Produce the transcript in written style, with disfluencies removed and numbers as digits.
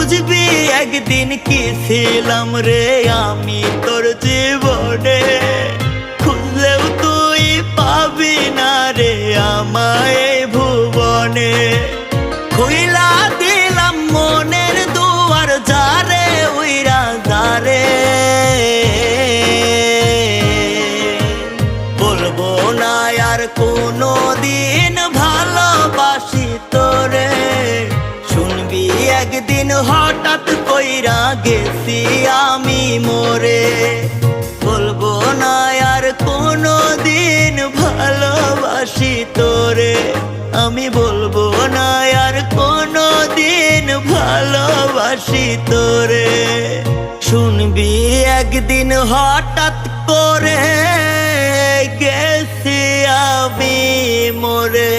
বুঝবি একদিন কি ছিলাম রে আমি তোর জীবনে, খুঁজলেও তুই পাবি না রে আমায় এই ভুবনে। খুইলা দিলাম মনের দুয়ার যারে উইরা যারে, বলবো না আর কোনো দিন ভালোবাসি তোরে। শুনবি একদিন হঠাৎ কইরা গেছি আমি মরে, বলবো না আর কোনো দিন ভালোবাসি তোরে। আমি বলবো না আর কোনো দিন ভালোবাসি তোরে। শুনবি একদিন হঠাৎ করে গেছি আমি মরে।